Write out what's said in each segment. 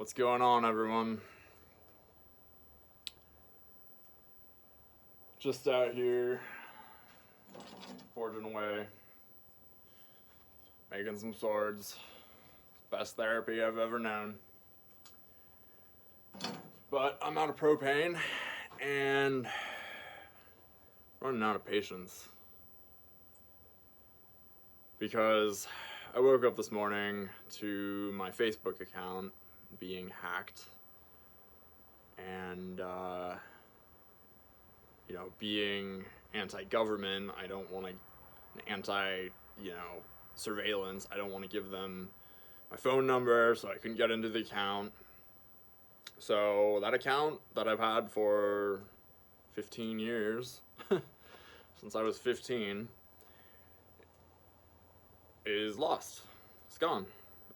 What's going on, everyone? Just out here, forging away, making some swords. Best therapy I've ever known. But I'm out of propane and running out of patience. Because I woke up this morning to my Facebook account being hacked, and being anti-government, I don't want to surveillance. I don't want to give them my phone number, so I couldn't get into the account. So that account that I've had for 15 years, since I was 15, is lost. It's gone.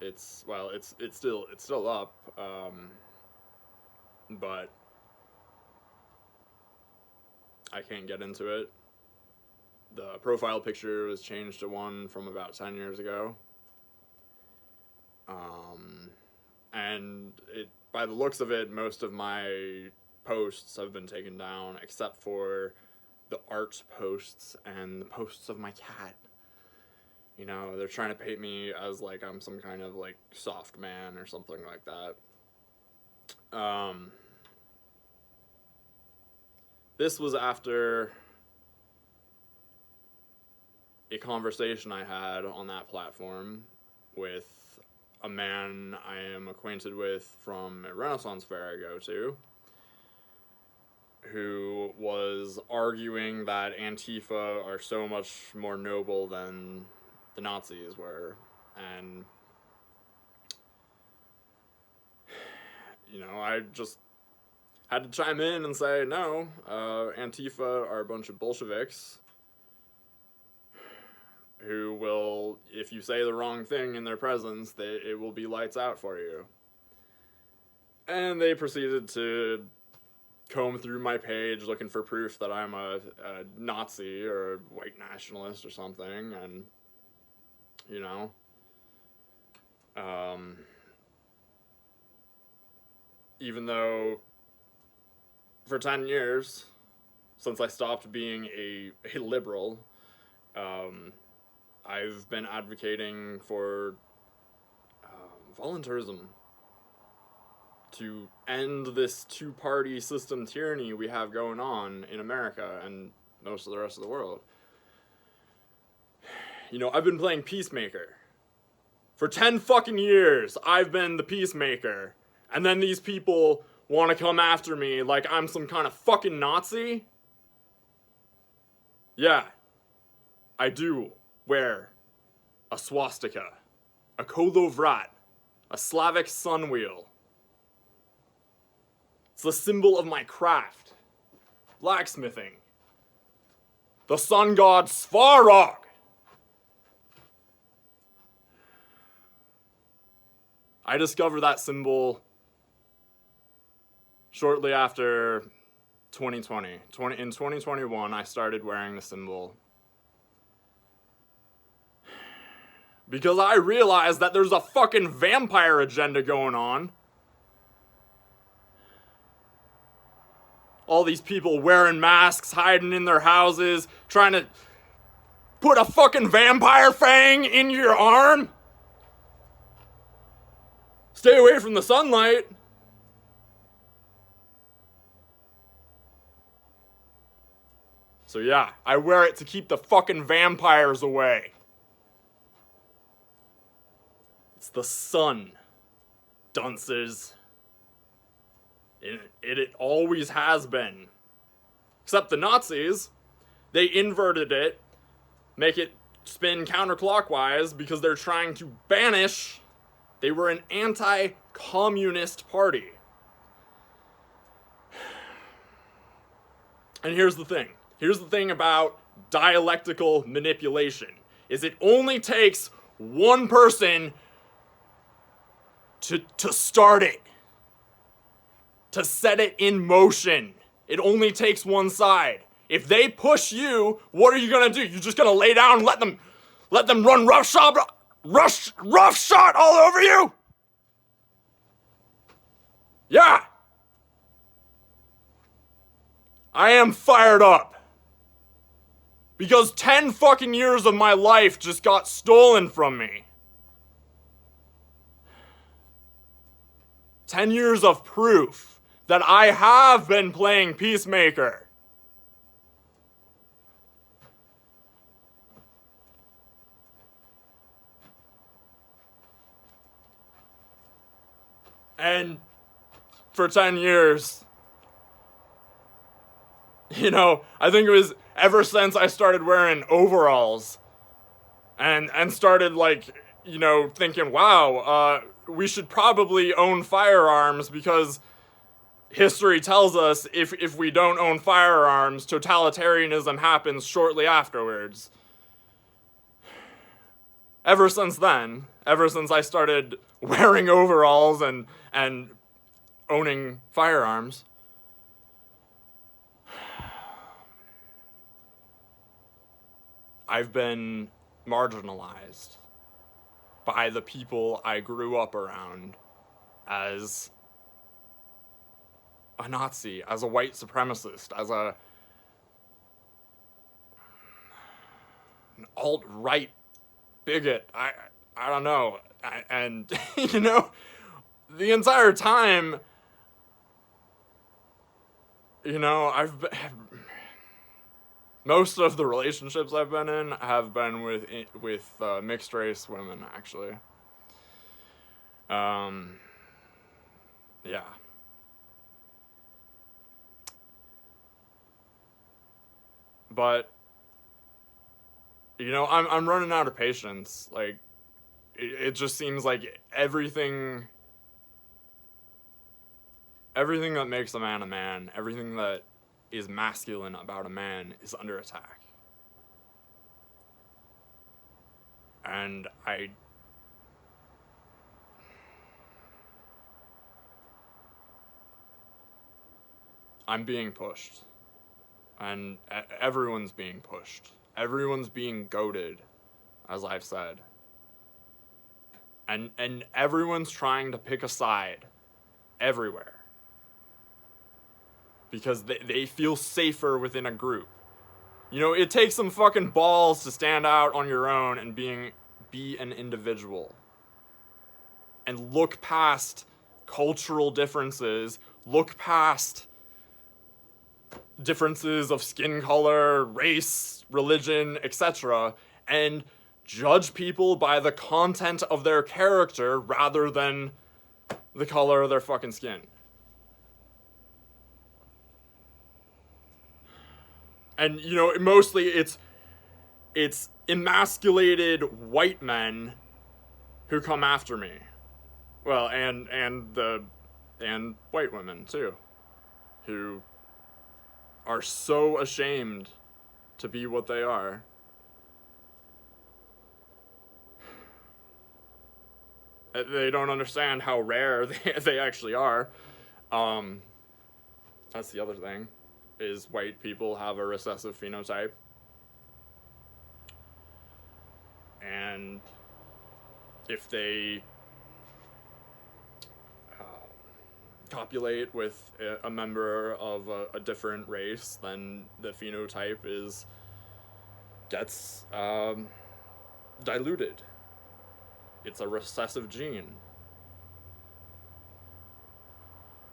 It's still up, but I can't get into it. The profile picture was changed to one from about 10 years ago, and by the looks of it, most of my posts have been taken down, except for the art posts and the posts of my cat. You know, they're trying to paint me as like I'm some kind of like soft man or something like that. This was after a conversation I had on that platform with a man I am acquainted with from a Renaissance fair I go to, who was arguing that Antifa are so much more noble than the Nazis were. And I just had to chime in and say, no, Antifa are a bunch of bolsheviks who will, if you say the wrong thing in their presence, it will be lights out for you. And they proceeded to comb through my page looking for proof that I'm a Nazi or a white nationalist or something, and even though for 10 years, since I stopped being a liberal, I've been advocating for voluntarism to end this two-party system tyranny we have going on in America and most of the rest of the world. I've been playing Peacemaker. For 10 fucking years, I've been the Peacemaker. And then these people want to come after me like I'm some kind of fucking Nazi? Yeah, I do wear a swastika, a kolovrat, a Slavic sun wheel. It's the symbol of my craft, blacksmithing. The sun god Svarog. I discovered that symbol shortly after 2020. In 2021, I started wearing the symbol because I realized that there's a fucking vampire agenda going on. All these people wearing masks, hiding in their houses, trying to put a fucking vampire fang in your arm. Stay away from the sunlight. So yeah, I wear it to keep the fucking vampires away. It's the sun, dunces. It always has been. Except the Nazis, they inverted it, make it spin counterclockwise because they're trying to banish. They were an anti-communist party. And here's the thing. Here's the thing about dialectical manipulation, is it only takes one person to start it, to set it in motion. It only takes one side. If they push you, what are you gonna do? You're just gonna lay down and let them run roughshod all over you? I am fired up. Because 10 fucking years of my life just got stolen from me. 10 years of proof that I have been playing Peacemaker. And for 10 years, I think it was ever since I started wearing overalls and started thinking, wow, we should probably own firearms because history tells us if we don't own firearms, totalitarianism happens shortly afterwards. Ever since then, ever since I started wearing overalls and owning firearms, I've been marginalized by the people I grew up around as a Nazi, as a white supremacist, as an alt-right bigot. I don't know. And, the entire time, most of the relationships I've been in have been with mixed race women, actually. Yeah. But I'm running out of patience. Like, it just seems like everything that makes a man, everything that is masculine about a man is under attack. And I'm being pushed. And everyone's being pushed. Everyone's being goaded, as I've said. And everyone's trying to pick a side everywhere. Because they feel safer within a group. It takes some fucking balls to stand out on your own and be an individual. And look past cultural differences, look past differences of skin color, race, religion, etc., and judge people by the content of their character rather than the color of their fucking skin. And, mostly it's emasculated white men who come after me. Well, and white women, too, who are so ashamed to be what they are. They don't understand how rare they actually are. That's the other thing, is white people have a recessive phenotype. And if they copulate with a member of a different race, then the phenotype gets diluted. It's a recessive gene.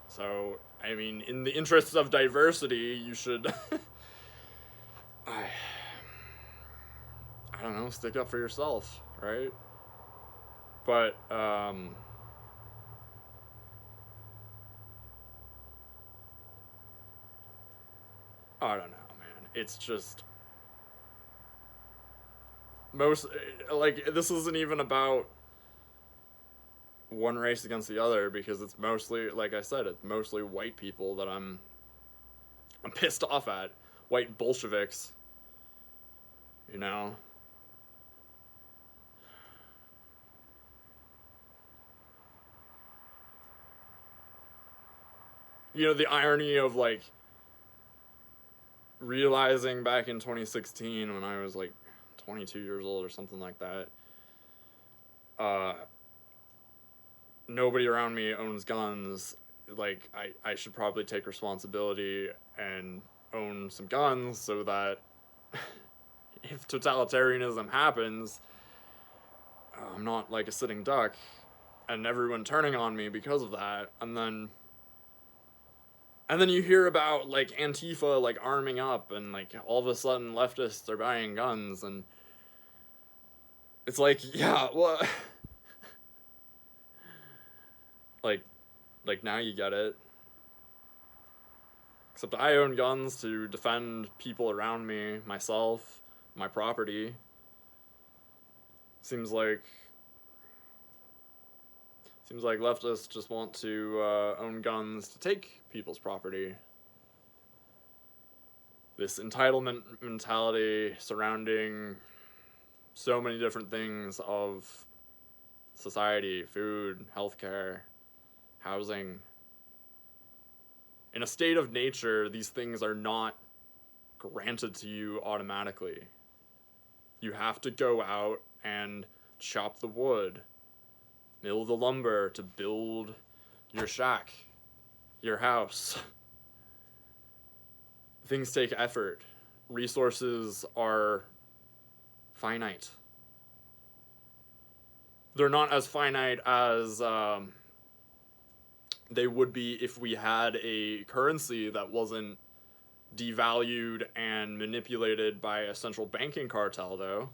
So, I mean, in the interests of diversity, you should I don't know, stick up for yourself, right? But I don't know, man. It's just this isn't even about one race against the other, because it's mostly, like I said, it's mostly white people that I'm pissed off at. White bolsheviks. The irony of, realizing back in 2016 when I was, 22 years old or something like that, nobody around me owns guns. I should probably take responsibility and own some guns so that if totalitarianism happens, I'm not like a sitting duck and everyone turning on me because of that. And then you hear about like Antifa like arming up, and like all of a sudden leftists are buying guns, and it's like, yeah, well, like now you get it. Except I own guns to defend people around me, myself, my property. Seems like leftists just want to own guns to take people's property. This entitlement mentality surrounding so many different things of society, food, healthcare, housing. In a state of nature, these things are not granted to you automatically. You have to go out and chop the wood, mill the lumber to build your shack, your house. Things take effort. Resources are finite. They're not as finite as they would be if we had a currency that wasn't devalued and manipulated by a central banking cartel, though.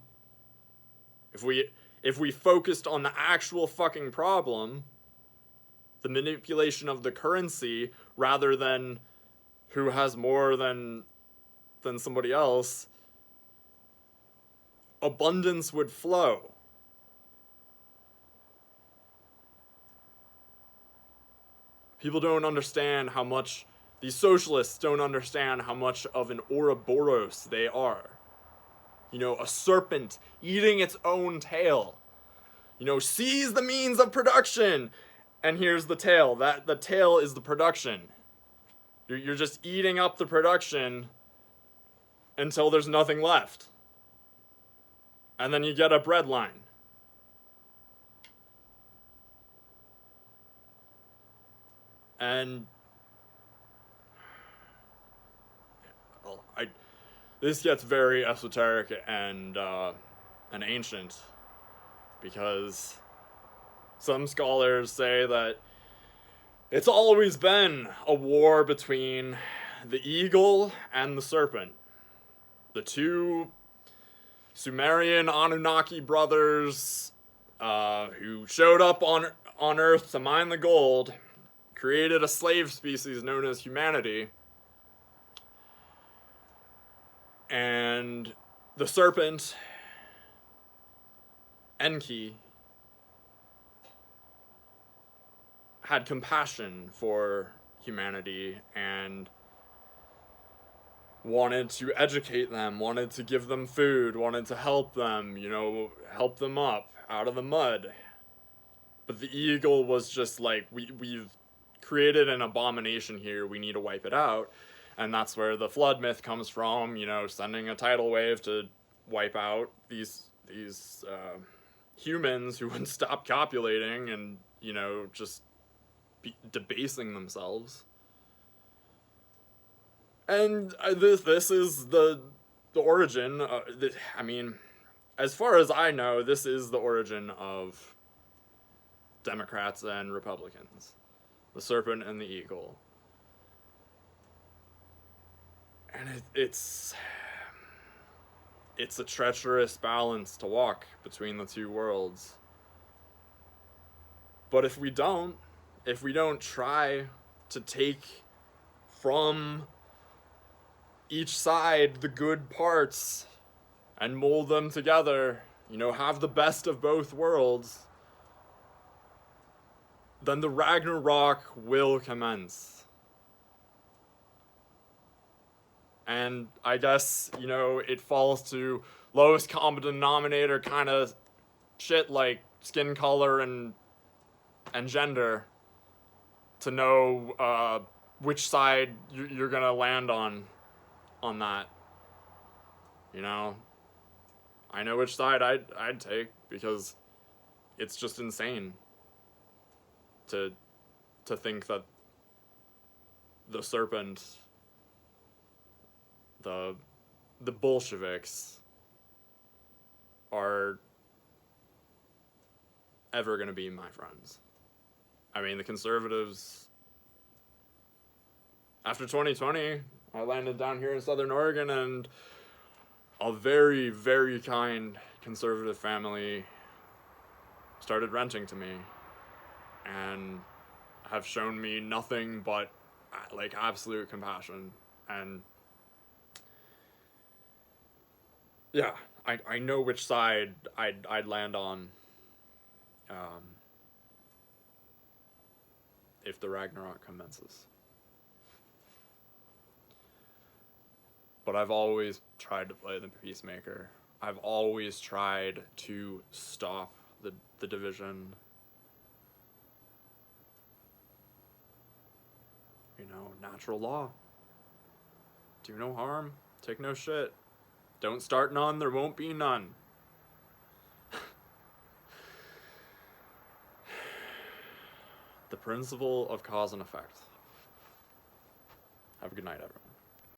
If we focused on the actual fucking problem, the manipulation of the currency, rather than who has more than somebody else, abundance would flow. People don't understand how much, these socialists don't understand how much of an Ouroboros they are. You know, a serpent eating its own tail. You know, seize the means of production. And here's the tail. The tail is the production. You're just eating up the production until there's nothing left. And then you get a bread line. And this gets very esoteric and ancient, because some scholars say that it's always been a war between the eagle and the serpent. The two Sumerian Anunnaki brothers who showed up on Earth to mine the gold, created a slave species known as humanity. And the serpent, Enki, had compassion for humanity and wanted to educate them, wanted to give them food, wanted to help them, you know, help them up out of the mud. But the eagle was just like, we've created an abomination here, we need to wipe it out. And that's where the flood myth comes from, you know, sending a tidal wave to wipe out these humans who wouldn't stop copulating and, you know, just debasing themselves. And this is the origin. I mean, as far as I know, this is the origin of Democrats and Republicans. The serpent and the eagle. And it's a treacherous balance to walk between the two worlds. But if we don't try to take from each side the good parts and mold them together, you know, have the best of both worlds, then the Ragnarok will commence. And I guess, you know, it falls to lowest common denominator kind of shit like skin color and gender to know which side you're gonna land on that. You know, I know which side I'd take, because it's just insane to think that the serpent the bolsheviks are ever going to be my friends. I mean, the conservatives, after 2020, I landed down here in Southern Oregon, and a very, very kind conservative family started renting to me and have shown me nothing but like absolute compassion. And yeah, I know which side I'd land on if the Ragnarok commences. But I've always tried to play the peacemaker. I've always tried to stop the division. You know, natural law. Do no harm, take no shit. Don't start none, there won't be none. The principle of cause and effect. Have a good night, everyone.